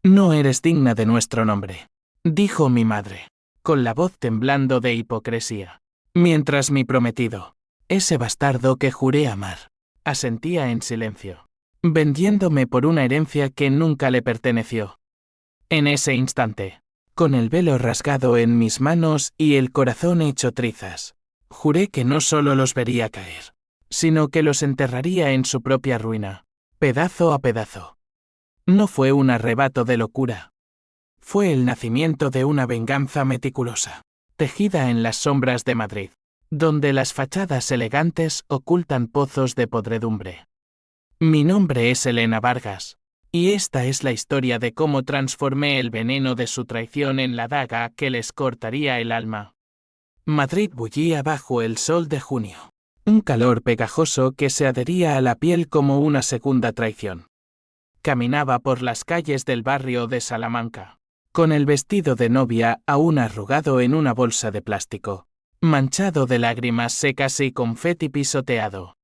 No eres digna de nuestro nombre, dijo mi madre, con la voz temblando de hipocresía. Mientras mi prometido, ese bastardo que juré amar, asentía en silencio, vendiéndome por una herencia que nunca le perteneció. En ese instante, con el velo rasgado en mis manos y el corazón hecho trizas, juré que no solo los vería caer, sino que los enterraría en su propia ruina, pedazo a pedazo. No fue un arrebato de locura. Fue el nacimiento de una venganza meticulosa, tejida en las sombras de Madrid, donde las fachadas elegantes ocultan pozos de podredumbre. Mi nombre es Elena Vargas, y esta es la historia de cómo transformé el veneno de su traición en la daga que les cortaría el alma. Madrid bullía bajo el sol de junio, un calor pegajoso que se adhería a la piel como una segunda traición. Caminaba por las calles del barrio de Salamanca, con el vestido de novia aún arrugado en una bolsa de plástico, manchado de lágrimas secas y confeti pisoteado.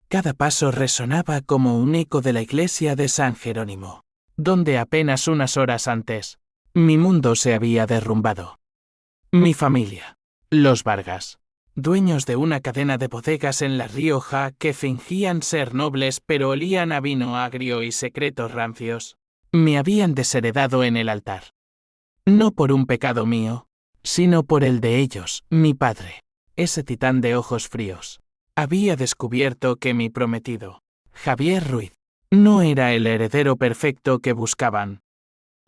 Cada paso resonaba como un eco de la iglesia de San Jerónimo, donde apenas unas horas antes, mi mundo se había derrumbado. Mi familia, los Vargas, dueños de una cadena de bodegas en La Rioja que fingían ser nobles pero olían a vino agrio y secretos rancios, me habían desheredado en el altar. No por un pecado mío, sino por el de ellos, mi padre, ese titán de ojos fríos. Había descubierto que mi prometido, Javier Ruiz, no era el heredero perfecto que buscaban.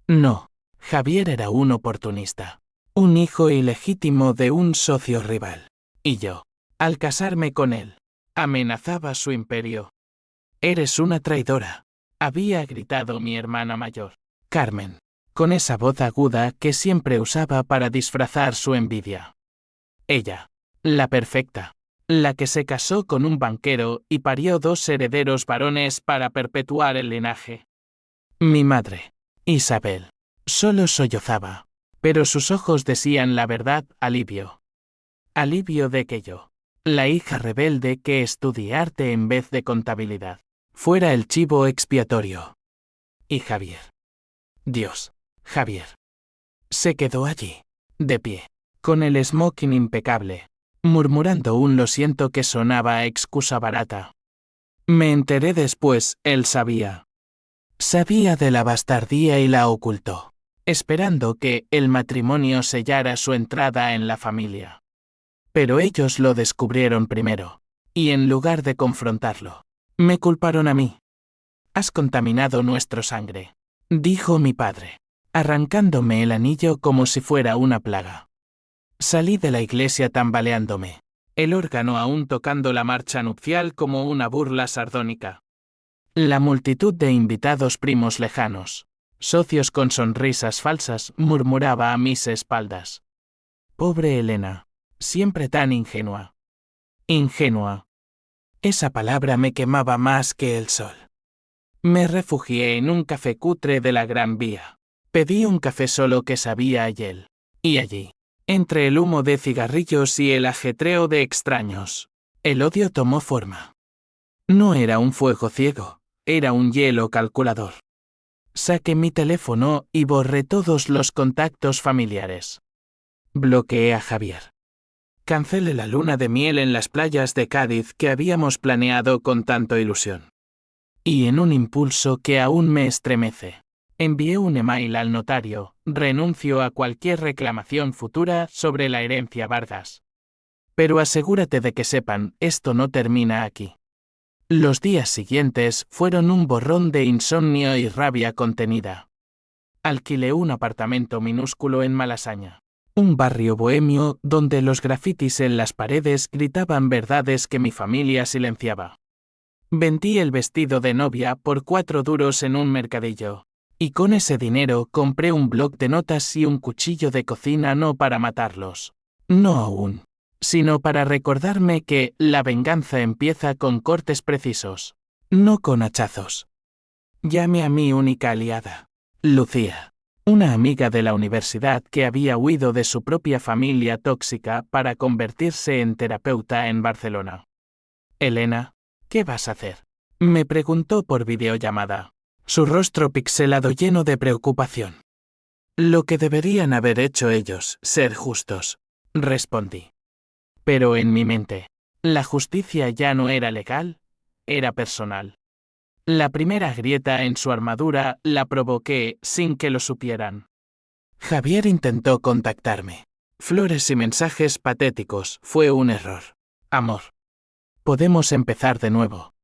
No, Javier era un oportunista, un hijo ilegítimo de un socio rival. Y yo, al casarme con él, amenazaba su imperio. «Eres una traidora», había gritado mi hermana mayor, Carmen, con esa voz aguda que siempre usaba para disfrazar su envidia. Ella, la perfecta, la que se casó con un banquero y parió 2 herederos varones para perpetuar el linaje. Mi madre, Isabel, solo sollozaba, pero sus ojos decían la verdad, alivio. Alivio de que yo, la hija rebelde que estudié arte en vez de contabilidad, fuera el chivo expiatorio. Y Javier. Dios, Javier. Se quedó allí, de pie, con el smoking impecable, murmurando un lo siento que sonaba a excusa barata. Me enteré después, él sabía. Sabía de la bastardía y la ocultó, esperando que el matrimonio sellara su entrada en la familia. Pero ellos lo descubrieron primero, y en lugar de confrontarlo, me culparon a mí. Has contaminado nuestra sangre, dijo mi padre, arrancándome el anillo como si fuera una plaga. Salí de la iglesia tambaleándome, el órgano aún tocando la marcha nupcial como una burla sardónica. La multitud de invitados primos lejanos, socios con sonrisas falsas, murmuraba a mis espaldas. Pobre Elena, siempre tan ingenua. Ingenua. Esa palabra me quemaba más que el sol. Me refugié en un café cutre de la Gran Vía. Pedí un café solo que sabía a hiel. Y allí, entre el humo de cigarrillos y el ajetreo de extraños, el odio tomó forma. No era un fuego ciego, era un hielo calculador. Saqué mi teléfono y borré todos los contactos familiares. Bloqueé a Javier. Cancelé la luna de miel en las playas de Cádiz que habíamos planeado con tanto ilusión. Y en un impulso que aún me estremece, envié un email al notario, renuncio a cualquier reclamación futura sobre la herencia Vargas. Pero asegúrate de que sepan, esto no termina aquí. Los días siguientes fueron un borrón de insomnio y rabia contenida. Alquilé un apartamento minúsculo en Malasaña, un barrio bohemio donde los grafitis en las paredes gritaban verdades que mi familia silenciaba. Vendí el vestido de novia por 4 duros en un mercadillo, y con ese dinero compré un bloc de notas y un cuchillo de cocina no para matarlos. No aún, sino para recordarme que la venganza empieza con cortes precisos, no con hachazos. Llamé a mi única aliada, Lucía, una amiga de la universidad que había huido de su propia familia tóxica para convertirse en terapeuta en Barcelona. Elena, ¿qué vas a hacer?, me preguntó por videollamada. su rostro pixelado lleno de preocupación. Lo que deberían haber hecho ellos, ser justos, respondí. Pero en mi mente, la justicia ya no era legal, era personal. La primera grieta en su armadura la provoqué sin que lo supieran. Javier intentó contactarme. Flores y mensajes patéticos, fue un error. Amor. Podemos empezar de nuevo.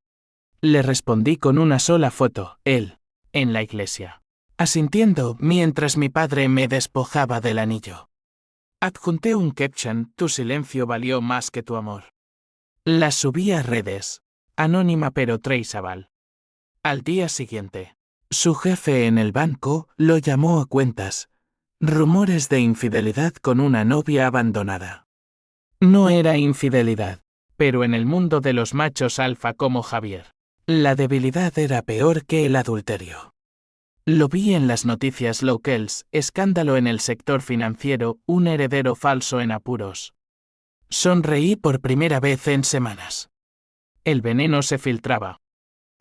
Le respondí con una sola foto, él, en la iglesia, asintiendo mientras mi padre me despojaba del anillo. Adjunté un caption, tu silencio valió más que tu amor. La subí a redes, anónima pero traceable. Al día siguiente, su jefe en el banco lo llamó a cuentas. Rumores de infidelidad con una novia abandonada. No era infidelidad, pero en el mundo de los machos alfa como Javier, la debilidad era peor que el adulterio. Lo vi en las noticias locales, escándalo en el sector financiero, un heredero falso en apuros. Sonreí por primera vez en semanas. El veneno se filtraba.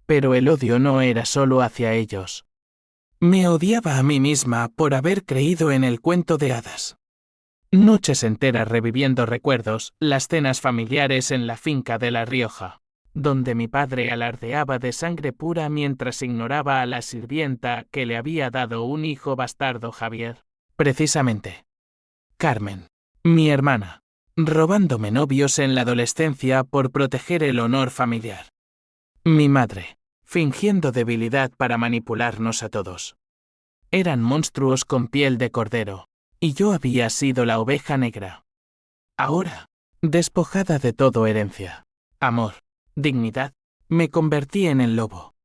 Pero el odio no era solo hacia ellos. Me odiaba a mí misma por haber creído en el cuento de hadas. Noches enteras reviviendo recuerdos, las cenas familiares en la finca de La Rioja, donde mi padre alardeaba de sangre pura mientras ignoraba a la sirvienta que le había dado un hijo bastardo Javier. Precisamente. Carmen, mi hermana, robándome novios en la adolescencia por proteger el honor familiar. Mi madre, fingiendo debilidad para manipularnos a todos. Eran monstruos con piel de cordero, y yo había sido la oveja negra. Ahora, despojada de todo herencia, amor, dignidad, me convertí en el lobo.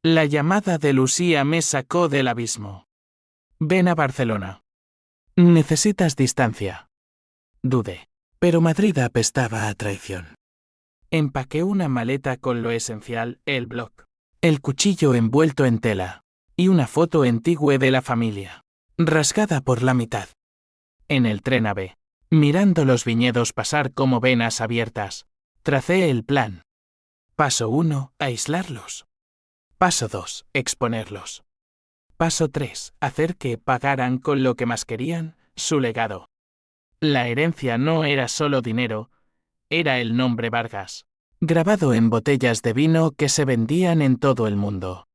La llamada de Lucía me sacó del abismo. Ven a Barcelona. Necesitas distancia. Dudé, pero Madrid apestaba a traición. Empaqué una maleta con lo esencial, el blog, el cuchillo envuelto en tela, y una foto antigua de la familia, rasgada por la mitad. En el tren AB, mirando los viñedos pasar como venas abiertas, tracé el plan. Paso 1, aislarlos. Paso 2, exponerlos. Paso 3, hacer que pagaran con lo que más querían, su legado. La herencia no era solo dinero, era el nombre Vargas, grabado en botellas de vino que se vendían en todo el mundo.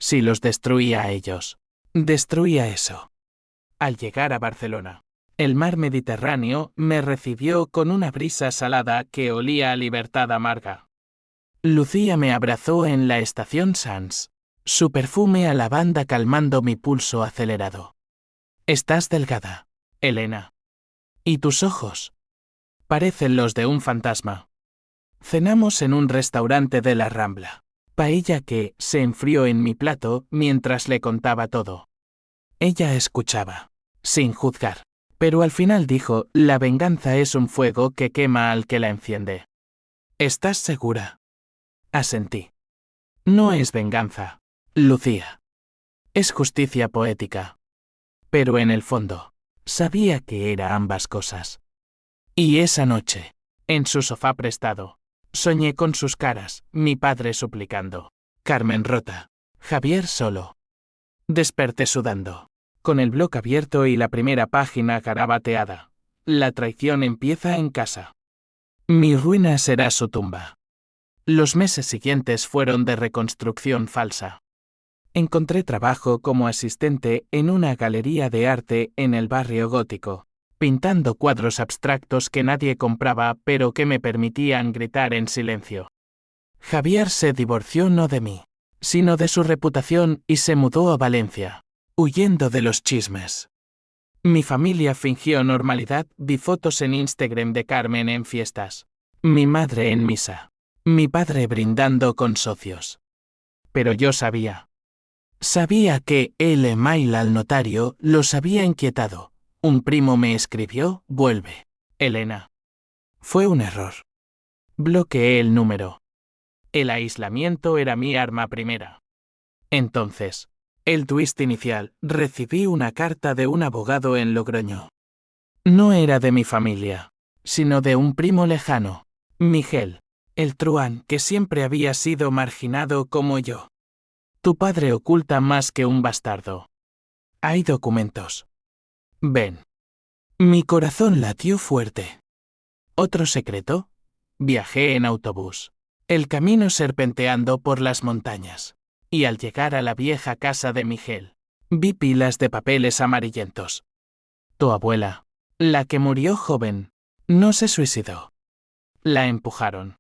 Si los destruía a ellos, destruía eso. Al llegar a Barcelona, el mar Mediterráneo me recibió con una brisa salada que olía a libertad amarga. Lucía me abrazó en la estación Sants, su perfume a lavanda calmando mi pulso acelerado. Estás delgada, Elena. ¿Y tus ojos? Parecen los de un fantasma. Cenamos en un restaurante de la Rambla. Paella que se enfrió en mi plato mientras le contaba todo. Ella escuchaba, sin juzgar, pero al final dijo, la venganza es un fuego que quema al que la enciende. ¿Estás segura? Asentí. No es venganza, Lucía. Es justicia poética. Pero en el fondo, sabía que era ambas cosas. Y esa noche, en su sofá prestado, soñé con sus caras, mi padre suplicando. Carmen rota. Javier solo. Desperté sudando, con el blog abierto y la primera página garabateada. La traición empieza en casa. Mi ruina será su tumba. Los meses siguientes fueron de reconstrucción falsa. Encontré trabajo como asistente en una galería de arte en el barrio gótico, pintando cuadros abstractos que nadie compraba pero que me permitían gritar en silencio. Javier se divorció no de mí, sino de su reputación y se mudó a Valencia, huyendo de los chismes. Mi familia fingió normalidad, vi fotos en Instagram de Carmen en fiestas, mi madre en misa, mi padre brindando con socios. Pero yo sabía que el email al notario los había inquietado. Un primo me escribió, vuelve, Elena. Fue un error. Bloqueé el número. El aislamiento era mi arma primera. Entonces, el twist inicial, recibí una carta de un abogado en Logroño. No era de mi familia, sino de un primo lejano, Miguel, el truán que siempre había sido marginado como yo. Tu padre oculta más que un bastardo. Hay documentos. Ven. Mi corazón latió fuerte. ¿Otro secreto? Viajé en autobús. El camino serpenteando por las montañas. Y al llegar a la vieja casa de Miguel, vi pilas de papeles amarillentos. Tu abuela, la que murió joven, no se suicidó. La empujaron.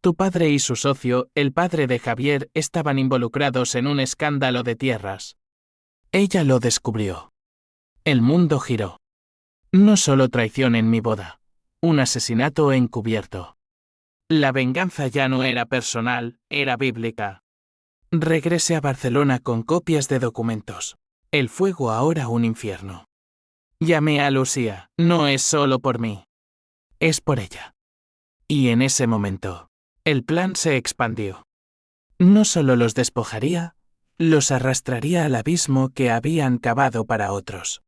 Tu padre y su socio, el padre de Javier, estaban involucrados en un escándalo de tierras. Ella lo descubrió. El mundo giró. No solo traición en mi boda, un asesinato encubierto. La venganza ya no era personal, era bíblica. Regresé a Barcelona con copias de documentos. El fuego ahora un infierno. Llamé a Lucía, no es solo por mí. Es por ella. Y en ese momento, el plan se expandió. No solo los despojaría, los arrastraría al abismo que habían cavado para otros.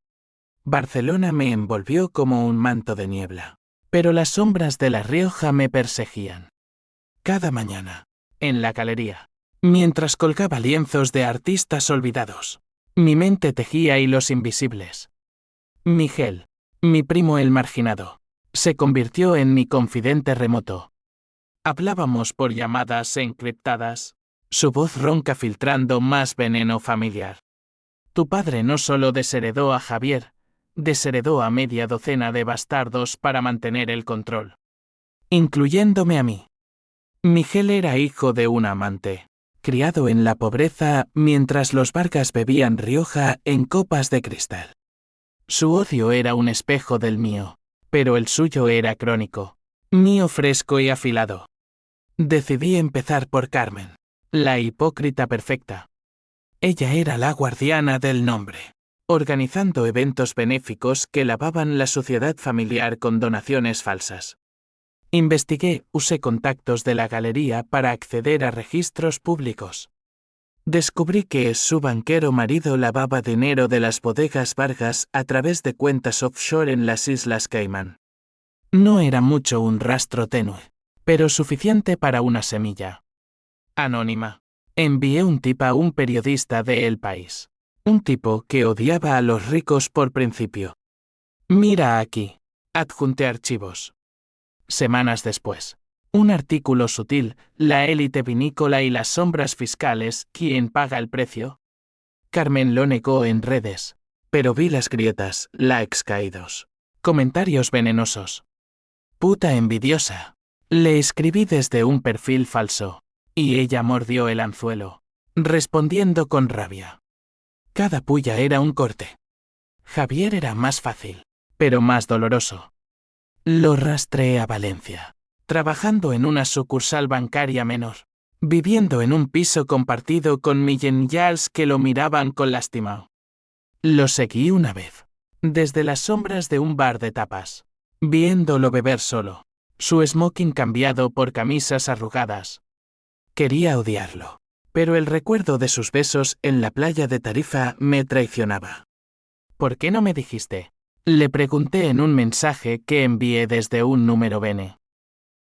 Barcelona me envolvió como un manto de niebla, pero las sombras de La Rioja me perseguían. Cada mañana, en la galería, mientras colgaba lienzos de artistas olvidados, mi mente tejía hilos invisibles. Miguel, mi primo el marginado, se convirtió en mi confidente remoto. Hablábamos por llamadas encriptadas, su voz ronca filtrando más veneno familiar. Tu padre no solo desheredó a Javier, desheredó a media docena de bastardos para mantener el control. Incluyéndome a mí. Miguel era hijo de un amante, criado en la pobreza mientras los Vargas bebían Rioja en copas de cristal. Su odio era un espejo del mío, pero el suyo era crónico, mío fresco y afilado. Decidí empezar por Carmen, la hipócrita perfecta. Ella era la guardiana del nombre, organizando eventos benéficos que lavaban la suciedad familiar con donaciones falsas. Investigué, usé contactos de la galería para acceder a registros públicos. Descubrí que su banquero marido lavaba dinero de las bodegas Vargas a través de cuentas offshore en las Islas Caimán. No era mucho un rastro tenue, pero suficiente para una semilla. Anónima. Envié un tip a un periodista de El País. Un tipo que odiaba a los ricos por principio. Mira aquí. Adjunté archivos. Semanas después. Un artículo sutil, la élite vinícola y las sombras fiscales, ¿quién paga el precio? Carmen lo negó en redes. Pero vi las grietas, likes caídos. Comentarios venenosos. Puta envidiosa. Le escribí desde un perfil falso. Y ella mordió el anzuelo, respondiendo con rabia. Cada puya era un corte. Javier era más fácil, pero más doloroso. Lo rastreé a Valencia, trabajando en una sucursal bancaria menor, viviendo en un piso compartido con millennials que lo miraban con lástima. Lo seguí una vez, desde las sombras de un bar de tapas, viéndolo beber solo, su smoking cambiado por camisas arrugadas. Quería odiarlo, pero el recuerdo de sus besos en la playa de Tarifa me traicionaba. ¿Por qué no me dijiste? Le pregunté en un mensaje que envié desde un número bene.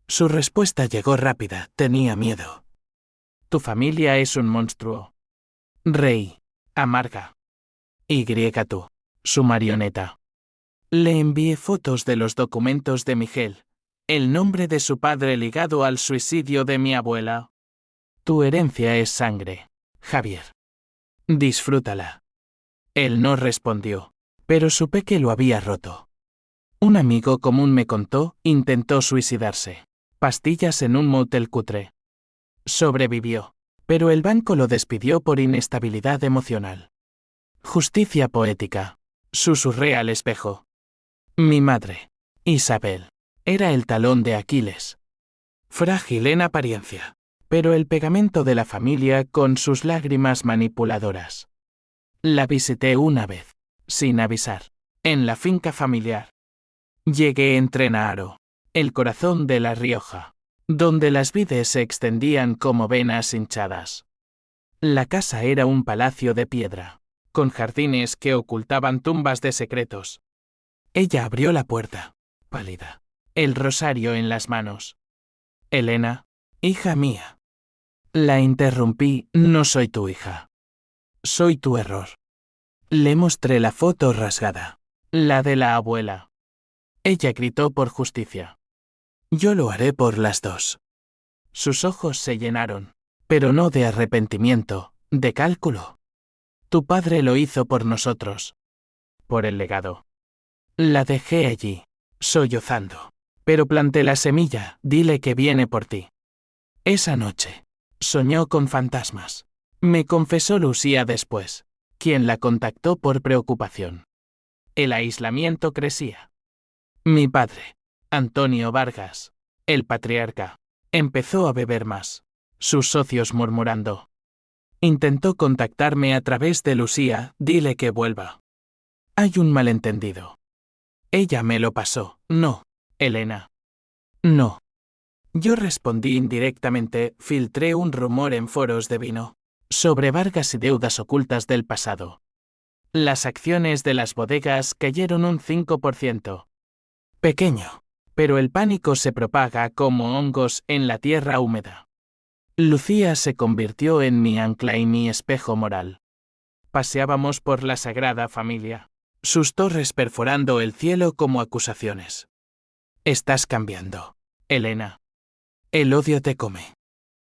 Su respuesta llegó rápida, tenía miedo. Tu familia es un monstruo. Rey. Amarga. Y tú. Su marioneta. Le envié fotos de los documentos de Miguel, el nombre de su padre ligado al suicidio de mi abuela. Tu herencia es sangre, Javier. Disfrútala. Él no respondió, pero supe que lo había roto. Un amigo común me contó, intentó suicidarse. Pastillas en un motel cutre. Sobrevivió, pero el banco lo despidió por inestabilidad emocional. Justicia poética. Susurré al espejo. Mi madre, Isabel, era el talón de Aquiles. Frágil en apariencia, pero el pegamento de la familia con sus lágrimas manipuladoras. La visité una vez, sin avisar, en la finca familiar. Llegué en Trenaro, el corazón de La Rioja, donde las vides se extendían como venas hinchadas. La casa era un palacio de piedra, con jardines que ocultaban tumbas de secretos. Ella abrió la puerta, pálida, el rosario en las manos. Elena, hija mía. La interrumpí, no soy tu hija. Soy tu error. Le mostré la foto rasgada. La de la abuela. Ella gritó por justicia. Yo lo haré por las dos. Sus ojos se llenaron, pero no de arrepentimiento, de cálculo. Tu padre lo hizo por nosotros. Por el legado. La dejé allí, sollozando. Pero planté la semilla, dile que viene por ti. Esa noche, soñó con fantasmas. Me confesó Lucía después, quien la contactó por preocupación. El aislamiento crecía. Mi padre, Antonio Vargas, el patriarca, empezó a beber más. Sus socios murmurando. Intentó contactarme a través de Lucía, dile que vuelva. Hay un malentendido. Ella me lo pasó, no, Elena. No. Yo respondí indirectamente, filtré un rumor en foros de vino, sobre Vargas y deudas ocultas del pasado. Las acciones de las bodegas cayeron un 5%. Pequeño, pero el pánico se propaga como hongos en la tierra húmeda. Lucía se convirtió en mi ancla y mi espejo moral. Paseábamos por la Sagrada Familia, sus torres perforando el cielo como acusaciones. Estás cambiando, Elena. El odio te come.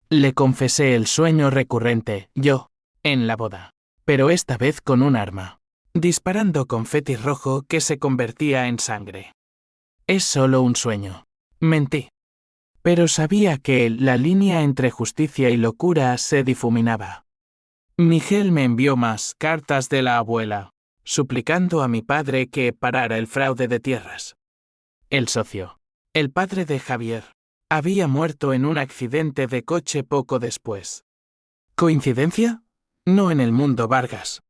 Le confesé el sueño recurrente, yo, en la boda, pero esta vez con un arma, disparando confeti rojo que se convertía en sangre. Es solo un sueño. Mentí. Pero sabía que la línea entre justicia y locura se difuminaba. Miguel me envió más cartas de la abuela, suplicando a mi padre que parara el fraude de tierras. El socio, el padre de Javier, había muerto en un accidente de coche poco después. ¿Coincidencia? No en el mundo Vargas.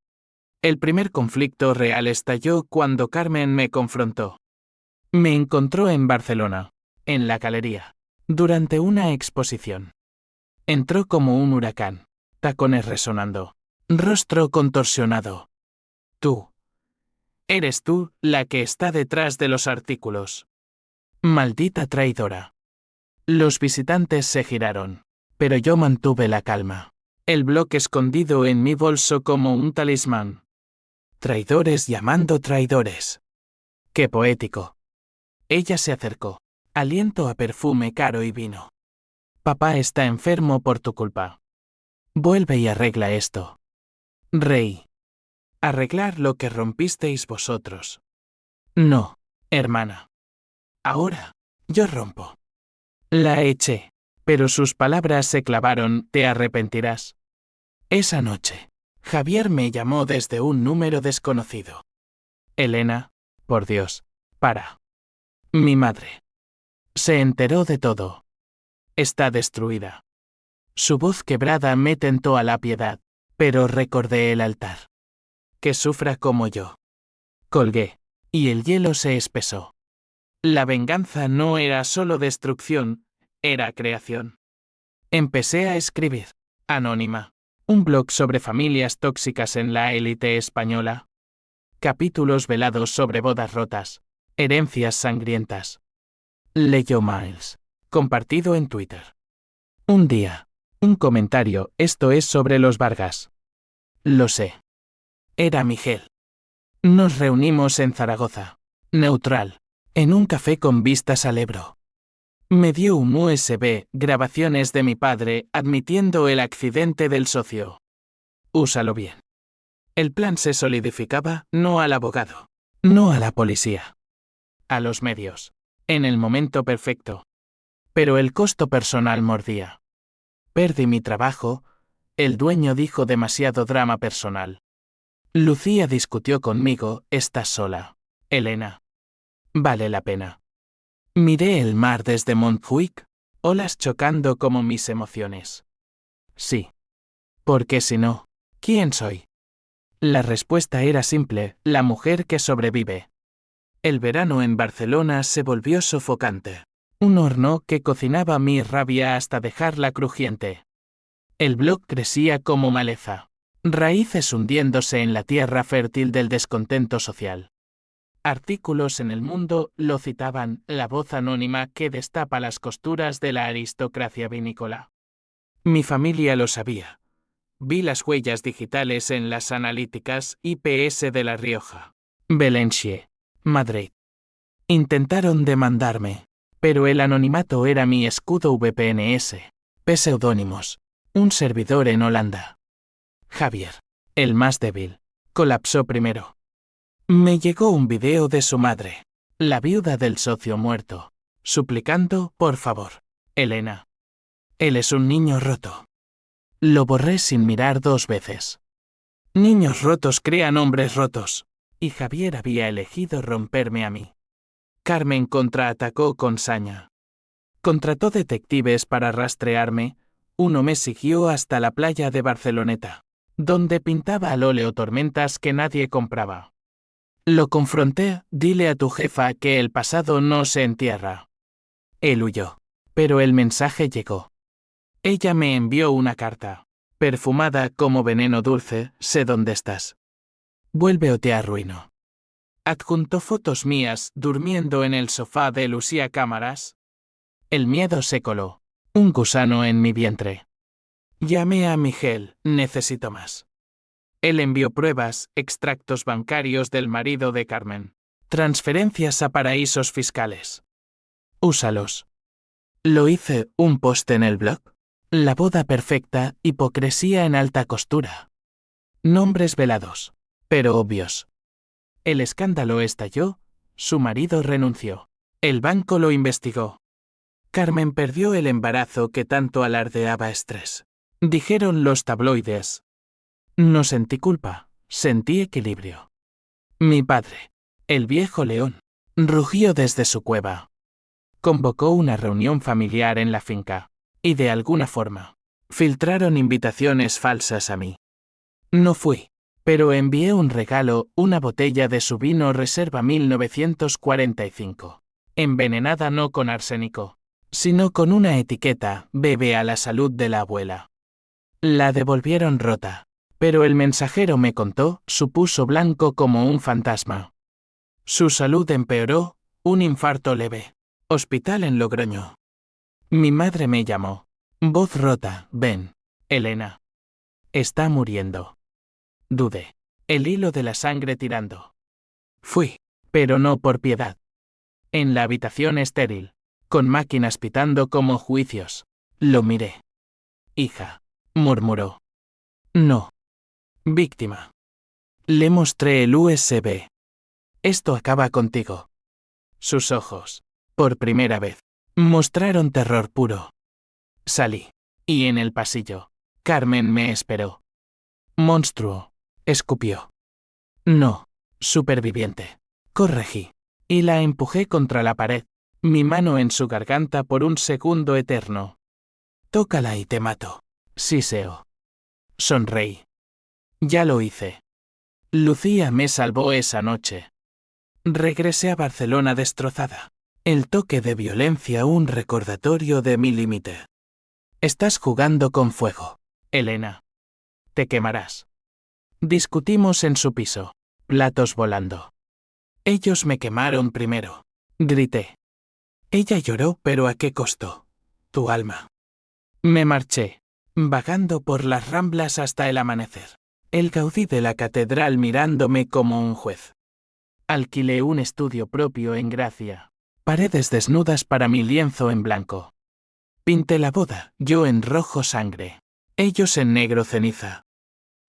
El primer conflicto real estalló cuando Carmen me confrontó. Me encontró en Barcelona, en la galería, durante una exposición. Entró como un huracán, tacones resonando, rostro contorsionado. Tú. Eres tú la que está detrás de los artículos. Maldita traidora. Los visitantes se giraron, pero yo mantuve la calma. El bloque escondido en mi bolso como un talismán. Traidores llamando traidores. ¡Qué poético! Ella se acercó. Aliento a perfume caro y vino. Papá está enfermo por tu culpa. Vuelve y arregla esto. Rey. Arreglar lo que rompisteis vosotros. No, hermana. Ahora, yo rompo. La eché, pero sus palabras se clavaron, te arrepentirás. Esa noche, Javier me llamó desde un número desconocido. Elena, por Dios, para. Mi madre. Se enteró de todo. Está destruida. Su voz quebrada me tentó a la piedad, pero recordé el altar. Que sufra como yo. Colgué, y el hielo se espesó. La venganza no era solo destrucción, era creación. Empecé a escribir, anónima, un blog sobre familias tóxicas en la élite española. Capítulos velados sobre bodas rotas, herencias sangrientas. Leyó Miles. Compartido en Twitter. Un día. Un comentario, esto es sobre los Vargas. Lo sé. Era Miguel. Nos reunimos en Zaragoza. Neutral. En un café con vistas al Ebro. Me dio un USB, grabaciones de mi padre, admitiendo el accidente del socio. Úsalo bien. El plan se solidificaba, no al abogado. No a la policía. A los medios. En el momento perfecto. Pero el costo personal mordía. Perdí mi trabajo, el dueño dijo demasiado drama personal. Lucía discutió conmigo, estás sola, Elena. Vale la pena. Miré el mar desde Montjuic, olas chocando como mis emociones. Sí. Porque si no, ¿quién soy? La respuesta era simple, la mujer que sobrevive. El verano en Barcelona se volvió sofocante. Un horno que cocinaba mi rabia hasta dejarla crujiente. El blog crecía como maleza. Raíces hundiéndose en la tierra fértil del descontento social. Artículos en El Mundo lo citaban, la voz anónima que destapa las costuras de la aristocracia vinícola. Mi familia lo sabía. Vi las huellas digitales en las analíticas IPS de La Rioja. Valencia, Madrid. Intentaron demandarme, pero el anonimato era mi escudo VPNs. Pseudónimos. Un servidor en Holanda. Javier, el más débil, colapsó primero. Me llegó un video de su madre, la viuda del socio muerto, suplicando, por favor, Elena. Él es un niño roto. Lo borré sin mirar 2 veces. Niños rotos crean hombres rotos, y Javier había elegido romperme a mí. Carmen contraatacó con saña. Contrató detectives para rastrearme. Uno me siguió hasta la playa de Barceloneta, donde pintaba al óleo tormentas que nadie compraba. Lo confronté, dile a tu jefa que el pasado no se entierra. Él huyó, pero el mensaje llegó. Ella me envió una carta, perfumada como veneno dulce, sé dónde estás. Vuelve o te arruino. Adjuntó fotos mías durmiendo en el sofá de Lucía Cámaras. El miedo se coló, un gusano en mi vientre. Llamé a Miguel, necesito más. Él envió pruebas, extractos bancarios del marido de Carmen, transferencias a paraísos fiscales. Úsalos. Lo hice, un post en el blog. La boda perfecta, hipocresía en alta costura. Nombres velados, pero obvios. El escándalo estalló, su marido renunció. El banco lo investigó. Carmen perdió el embarazo que tanto alardeaba estrés. Dijeron los tabloides. No sentí culpa, sentí equilibrio. Mi padre, el viejo león, rugió desde su cueva. Convocó una reunión familiar en la finca, y de alguna forma, filtraron invitaciones falsas a mí. No fui, pero envié un regalo, una botella de su vino Reserva 1945, envenenada no con arsénico, sino con una etiqueta, bebe a la salud de la abuela. La devolvieron rota, pero el mensajero me contó, supuso blanco como un fantasma. Su salud empeoró, un infarto leve. Hospital en Logroño. Mi madre me llamó. Voz rota, ven, Elena. Está muriendo. Dudé. El hilo de la sangre tirando. Fui, pero no por piedad. En la habitación estéril, con máquinas pitando como juicios, lo miré. Hija, murmuró. No. Víctima. Le mostré el USB. Esto acaba contigo. Sus ojos, por primera vez, mostraron terror puro. Salí. Y en el pasillo, Carmen me esperó. Monstruo. Escupió. No. Superviviente. Corregí. Y la empujé contra la pared, mi mano en su garganta por un segundo eterno. Tócala y te mato. Siseo. Sonreí. Ya lo hice. Lucía me salvó esa noche. Regresé a Barcelona destrozada. El toque de violencia un recordatorio de mi límite. Estás jugando con fuego, Elena. Te quemarás. Discutimos en su piso, platos volando. Ellos me quemaron primero. Grité. Ella lloró, pero ¿a qué costo? Tu alma. Me marché, vagando por las Ramblas hasta el amanecer. El gaudí de la catedral mirándome como un juez. Alquilé un estudio propio en Gracia. Paredes desnudas para mi lienzo en blanco. Pinté la boda, yo en rojo sangre. Ellos en negro ceniza.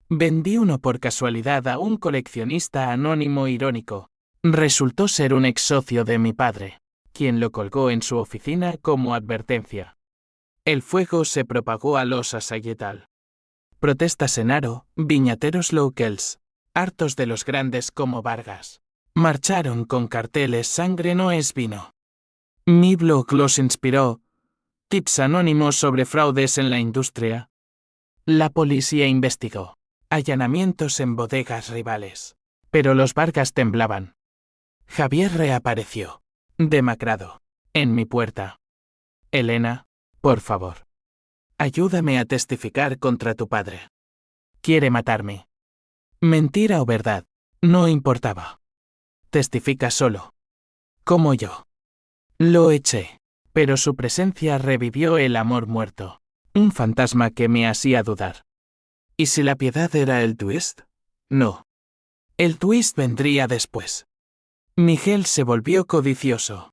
Vendí uno por casualidad a un coleccionista anónimo irónico. Resultó ser un ex socio de mi padre, quien lo colgó en su oficina como advertencia. El fuego se propagó a los Sayetal. Protestas en Aro, viñateros locals, hartos de los grandes como Vargas. Marcharon con carteles sangre no es vino. Mi blog los inspiró. Tips anónimos sobre fraudes en la industria. La policía investigó. Allanamientos en bodegas rivales. Pero los Vargas temblaban. Javier reapareció. Demacrado. En mi puerta. Elena, por favor. Ayúdame a testificar contra tu padre. Quiere matarme. Mentira o verdad, no importaba. Testifica solo. Como yo. Lo eché, pero su presencia revivió el amor muerto. Un fantasma que me hacía dudar. ¿Y si la piedad era el twist? No. El twist vendría después. Miguel se volvió codicioso.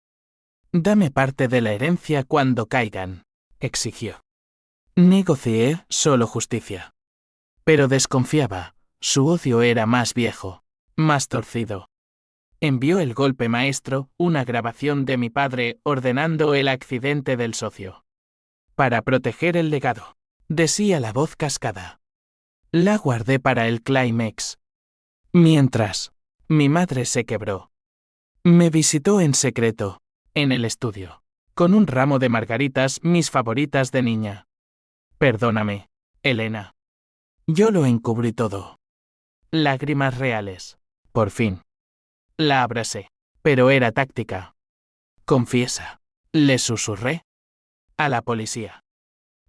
Dame parte de la herencia cuando caigan, exigió. Negocié solo justicia. Pero desconfiaba, su odio era más viejo, más torcido. Envió el golpe maestro, una grabación de mi padre ordenando el accidente del socio. Para proteger el legado, decía la voz cascada. La guardé para el clímax. Mientras, mi madre se quebró. Me visitó en secreto, en el estudio, con un ramo de margaritas, mis favoritas de niña. Perdóname, Elena. Yo lo encubrí todo. Lágrimas reales. Por fin. La abracé. Pero era táctica. Confiesa. Le susurré. A la policía.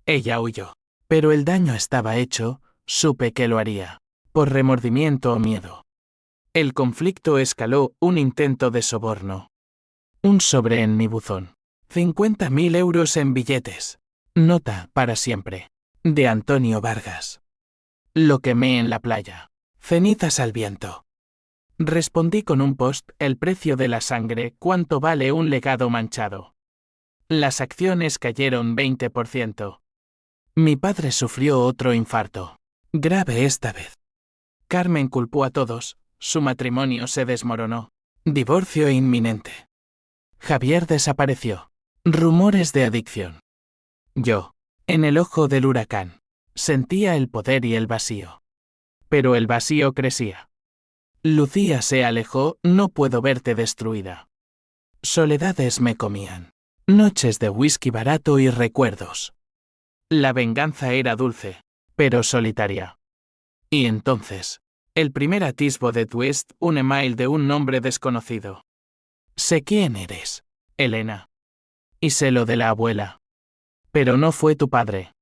Ella huyó. Pero el daño estaba hecho, supe que lo haría. Por remordimiento o miedo. El conflicto escaló, un intento de soborno. Un sobre en mi buzón. 50.000 euros en billetes. Nota, para siempre. De Antonio Vargas. Lo quemé en la playa. Cenizas al viento. Respondí con un post, el precio de la sangre, ¿cuánto vale un legado manchado? Las acciones cayeron 20%. Mi padre sufrió otro infarto. Grave esta vez. Carmen culpó a todos, su matrimonio se desmoronó. Divorcio inminente. Javier desapareció. Rumores de adicción. Yo, en el ojo del huracán, sentía el poder y el vacío. Pero el vacío crecía. Lucía se alejó, no puedo verte destruida. Soledades me comían. Noches de whisky barato y recuerdos. La venganza era dulce, pero solitaria. Y entonces, el primer atisbo de twist, un email de un nombre desconocido. Sé quién eres, Elena. Y sé lo de la abuela. Pero no fue tu padre.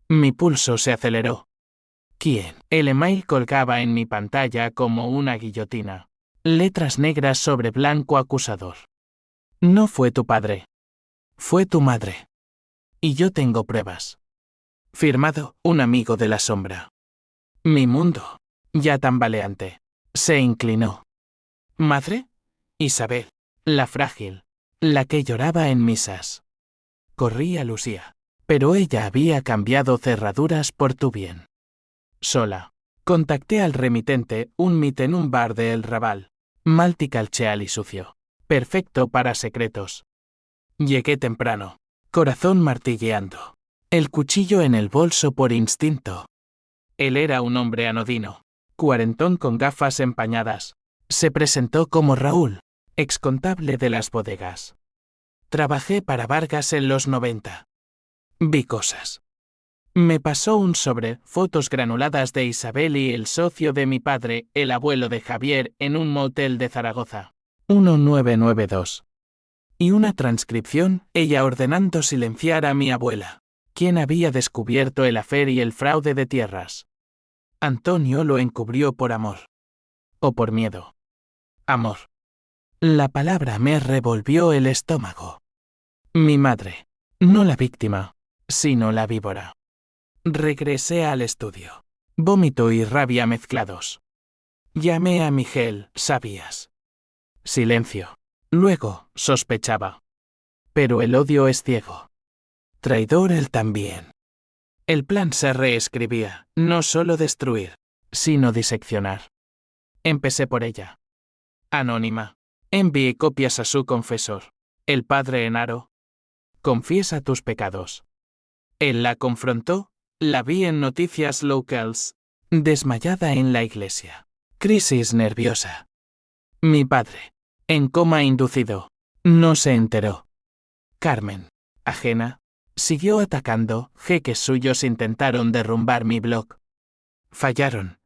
Mi pulso se aceleró. ¿Quién? El email colgaba en mi pantalla como una guillotina. Letras negras sobre blanco acusador. No fue tu padre. Fue tu madre. Y yo tengo pruebas. Firmado, un amigo de la sombra. Mi mundo, ya tambaleante, se inclinó. ¿Madre? Isabel, la frágil, la que lloraba en misas. Corrí a Lucía, pero ella había cambiado cerraduras por tu bien. Sola. Contacté al remitente, un mit en un bar de El Raval. Malticalcheal y sucio. Perfecto para secretos. Llegué temprano. Corazón martilleando. El cuchillo en el bolso por instinto. Él era un hombre anodino. Cuarentón con gafas empañadas. Se presentó como Raúl, excontable de las bodegas. Trabajé para Vargas en los 90. Vi cosas. Me pasó un sobre, fotos granuladas de Isabel y el socio de mi padre, el abuelo de Javier, en un motel de Zaragoza. 1992. Y una transcripción, ella ordenando silenciar a mi abuela, quien había descubierto el afer y el fraude de tierras. Antonio lo encubrió por amor. O por miedo. Amor. La palabra me revolvió el estómago. Mi madre. No la víctima, sino la víbora. Regresé al estudio. Vómito y rabia mezclados. Llamé a Miguel, ¿sabías? Silencio. Luego, sospechaba. Pero el odio es ciego. Traidor él también. El plan se reescribía, no solo destruir, sino diseccionar. Empecé por ella. Anónima. Envié copias a su confesor, el padre Enaro. Confiesa tus pecados. Él la confrontó. La vi en noticias locals. Desmayada en la iglesia. Crisis nerviosa. Mi padre. En coma inducido. No se enteró. Carmen. Ajena. Siguió atacando. Jeques suyos intentaron derrumbar mi blog. Fallaron.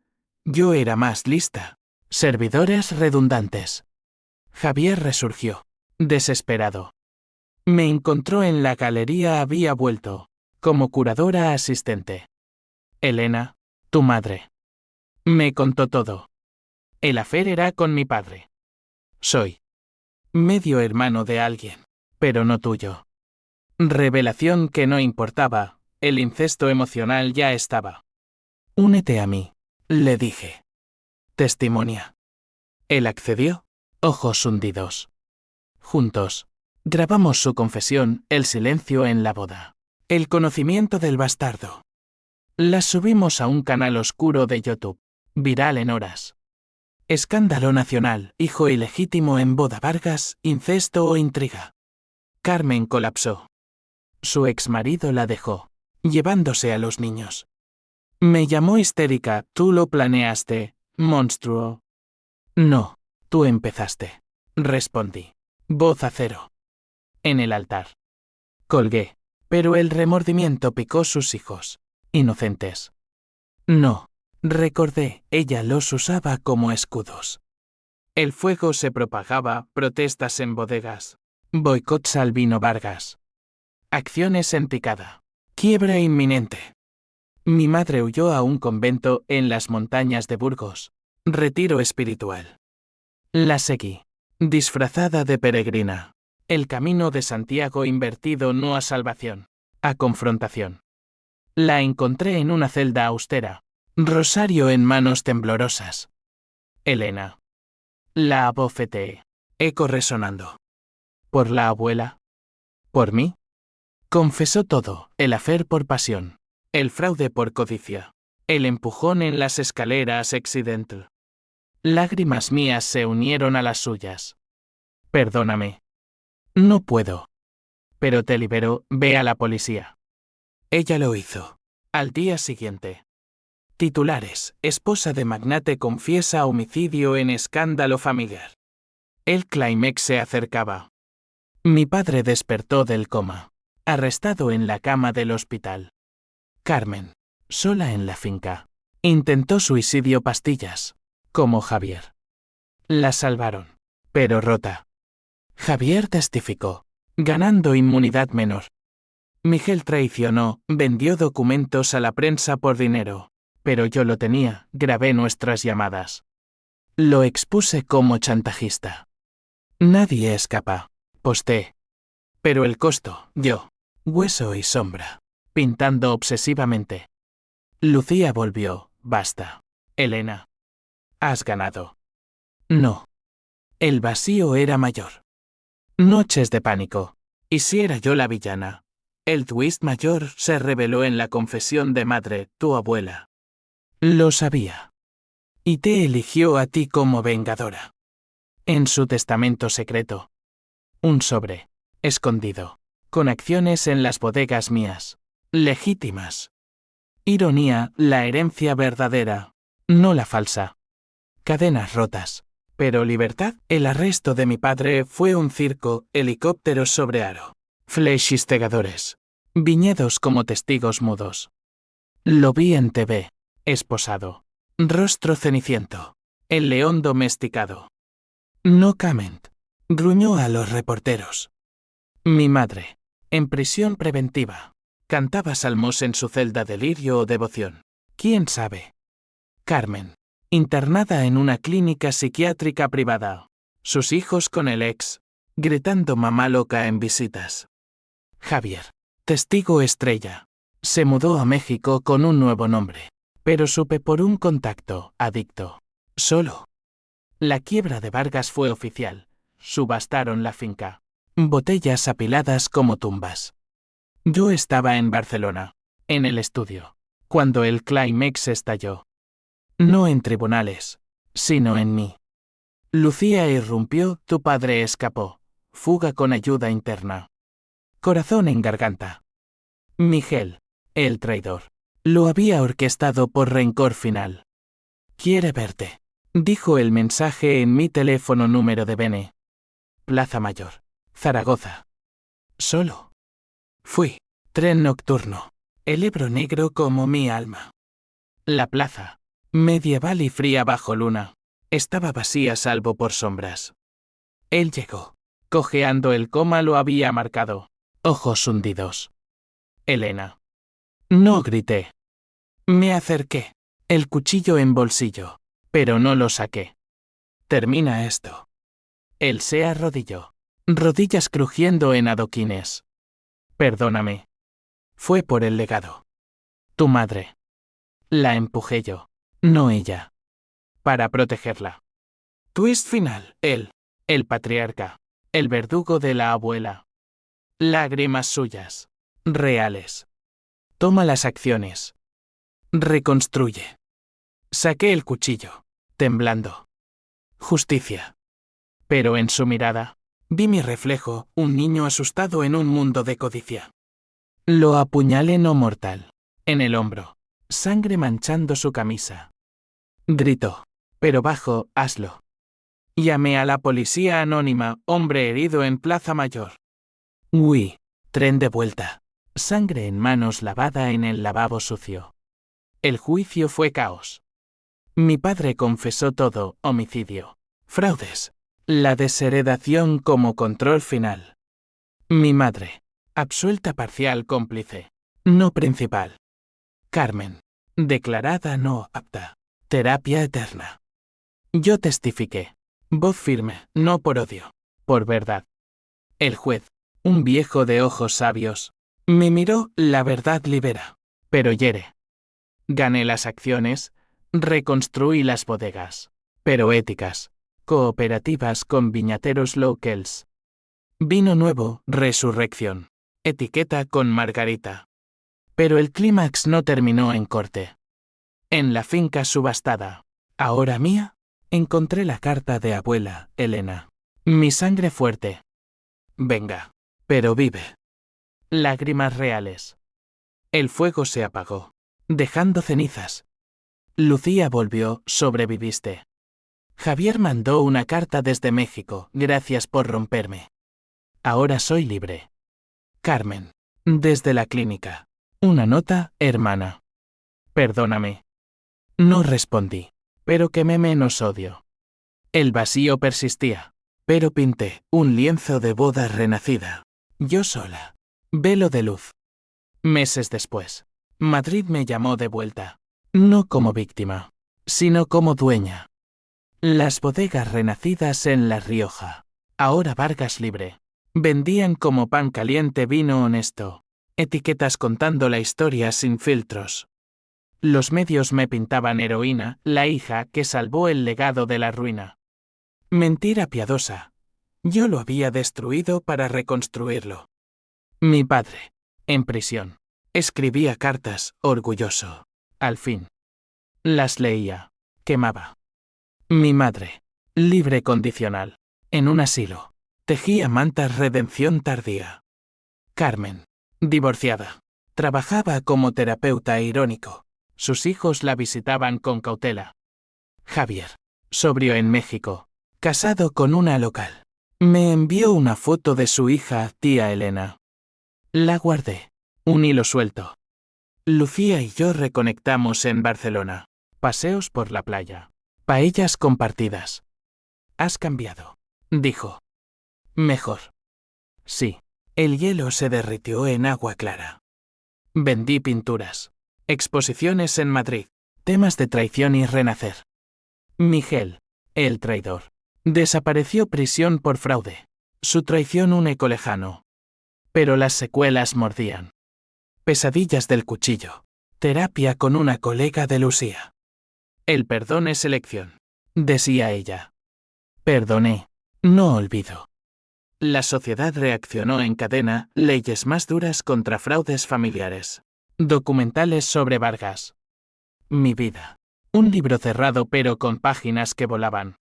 Yo era más lista. Servidores redundantes. Javier resurgió. Desesperado. Me encontró en la galería, había vuelto. Como curadora asistente. Elena, tu madre. Me contó todo. El afer era con mi padre. Soy medio hermano de alguien, pero no tuyo. Revelación que no importaba, el incesto emocional ya estaba. Únete a mí, le dije. Testimonia. Él accedió, ojos hundidos. Juntos, grabamos su confesión, el silencio en la boda. El conocimiento del bastardo. Las subimos a un canal oscuro de YouTube, viral en horas. Escándalo nacional, hijo ilegítimo en boda, Vargas, incesto o intriga. Carmen colapsó. Su exmarido la dejó, llevándose a los niños. Me llamó histérica, tú lo planeaste, monstruo. No, tú empezaste. Respondí. Voz a cero. En el altar. Colgué, pero el remordimiento picó sus hijos, inocentes. No, recordé, ella los usaba como escudos. El fuego se propagaba, protestas en bodegas. Boicots al vino Vargas. Acciones en picada. Quiebra inminente. Mi madre huyó a un convento en las montañas de Burgos. Retiro espiritual. La seguí, disfrazada de peregrina. El camino de Santiago invertido no a salvación, a confrontación. La encontré en una celda austera, rosario en manos temblorosas. Elena. La abofeteé, eco resonando. ¿Por la abuela? ¿Por mí? Confesó todo, el afer por pasión, el fraude por codicia, el empujón en las escaleras accidental. Lágrimas mías se unieron a las suyas. Perdóname. No puedo. Pero te libero, ve a la policía. Ella lo hizo. Al día siguiente. Titulares, esposa de magnate confiesa homicidio en escándalo familiar. El clímax se acercaba. Mi padre despertó del coma, arrestado en la cama del hospital. Carmen, sola en la finca, intentó suicidio pastillas, como Javier. La salvaron, pero rota. Javier testificó, ganando inmunidad menor. Miguel traicionó, vendió documentos a la prensa por dinero, pero yo lo tenía, grabé nuestras llamadas. Lo expuse como chantajista. Nadie escapa, posté. Pero el costo, yo, hueso y sombra, pintando obsesivamente. Lucía volvió, basta. Elena. Has ganado. No. El vacío era mayor. Noches de pánico. ¿Y si era yo la villana? El twist mayor se reveló en la confesión de madre, tu abuela. Lo sabía. Y te eligió a ti como vengadora. En su testamento secreto. Un sobre, escondido, con acciones en las bodegas mías, legítimas. Ironía, la herencia verdadera, no la falsa. Cadenas rotas. Pero libertad, el arresto de mi padre fue un circo, helicópteros sobre aro. Flechas cegadores. Viñedos como testigos mudos. Lo vi en TV. Esposado. Rostro ceniciento. El león domesticado. No comment. Gruñó a los reporteros. Mi madre. En prisión preventiva. Cantaba salmos en su celda de lirio o devoción. ¿Quién sabe? Carmen. Internada en una clínica psiquiátrica privada. Sus hijos con el ex. Gritando mamá loca en visitas. Javier. Testigo estrella. Se mudó a México con un nuevo nombre. Pero supe por un contacto, adicto. Solo. La quiebra de Vargas fue oficial. Subastaron la finca. Botellas apiladas como tumbas. Yo estaba en Barcelona, en el estudio, cuando el clímax estalló. No en tribunales, sino en mí. Lucía irrumpió, tu padre escapó. Fuga con ayuda interna. Corazón en garganta. Miguel, el traidor, lo había orquestado por rencor final. Quiere verte, dijo el mensaje en mi teléfono número de Bene. Plaza Mayor, Zaragoza. Solo. Fui. Tren nocturno. El Ebro negro como mi alma. La plaza, medieval y fría bajo luna, estaba vacía salvo por sombras. Él llegó. Cojeando el coma lo había marcado. Ojos hundidos. Elena. No grité. Me acerqué. El cuchillo en bolsillo. Pero no lo saqué. Termina esto. Él se arrodilló. Rodillas crujiendo en adoquines. Perdóname. Fue por el legado. Tu madre. La empujé yo, no ella. Para protegerla. Twist final. Él. El patriarca. El verdugo de la abuela. Lágrimas suyas. Reales. Toma las acciones. Reconstruye. Saqué el cuchillo, temblando. Justicia. Pero en su mirada, vi mi reflejo, un niño asustado en un mundo de codicia. Lo apuñalé no mortal. En el hombro. Sangre manchando su camisa. Gritó. Pero bajo, hazlo. Llamé a la policía anónima, hombre herido en Plaza Mayor. Huí. Tren de vuelta. Sangre en manos lavada en el lavabo sucio. El juicio fue caos. Mi padre confesó todo, homicidio. Fraudes. La desheredación como control final. Mi madre. Absuelta parcial cómplice. No principal. Carmen. Declarada no apta. Terapia eterna. Yo testifiqué. Voz firme, no por odio. Por verdad. El juez, un viejo de ojos sabios, me miró, la verdad libera. Pero hiere. Gané las acciones, reconstruí las bodegas. Pero éticas. Cooperativas con viñateros locals. Vino nuevo, resurrección. Etiqueta con margarita. Pero el clímax no terminó en corte. En la finca subastada, ahora mía, encontré la carta de abuela, Elena. Mi sangre fuerte. Venga. Pero vive. Lágrimas reales. El fuego se apagó, dejando cenizas. Lucía volvió, sobreviviste. Javier mandó una carta desde México, gracias por romperme. Ahora soy libre. Carmen. Desde la clínica. Una nota, hermana. Perdóname. No respondí, pero quemé menos odio. El vacío persistía, pero pinté un lienzo de boda renacida. Yo sola. Velo de luz. Meses después, Madrid me llamó de vuelta. No como víctima, sino como dueña. Las bodegas renacidas en La Rioja. Ahora Vargas libre. Vendían como pan caliente vino honesto. Etiquetas contando la historia sin filtros. Los medios me pintaban heroína, la hija que salvó el legado de la ruina. Mentira piadosa. Yo lo había destruido para reconstruirlo. Mi padre, en prisión, escribía cartas, orgulloso. Al fin. Las leía. Quemaba. Mi madre, libre condicional, en un asilo. Tejía mantas redención tardía. Carmen, divorciada. Trabajaba como terapeuta irónico. Sus hijos la visitaban con cautela. Javier, sobrio en México, casado con una local. Me envió una foto de su hija, tía Elena. La guardé. Un hilo suelto. Lucía y yo reconectamos en Barcelona. Paseos por la playa. Paellas compartidas. Has cambiado, dijo. Mejor. Sí. El hielo se derritió en agua clara. Vendí pinturas. Exposiciones en Madrid. Temas de traición y renacer. Miguel, el traidor. Desapareció prisión por fraude. Su traición un eco lejano. Pero las secuelas mordían. Pesadillas del cuchillo. Terapia con una colega de Lucía. El perdón es elección, decía ella. Perdoné, no olvido. La sociedad reaccionó en cadena, leyes más duras contra fraudes familiares. Documentales sobre Vargas. Mi vida. Un libro cerrado pero con páginas que volaban.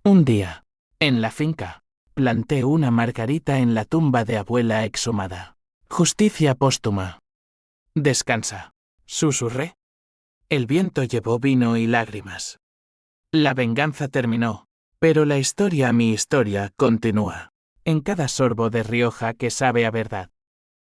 Un día, en la finca, planté una margarita en la tumba de abuela exhumada. Justicia póstuma. Descansa, susurré. El viento llevó vino y lágrimas. La venganza terminó, pero la historia, mi historia, continúa. En cada sorbo de Rioja que sabe a verdad.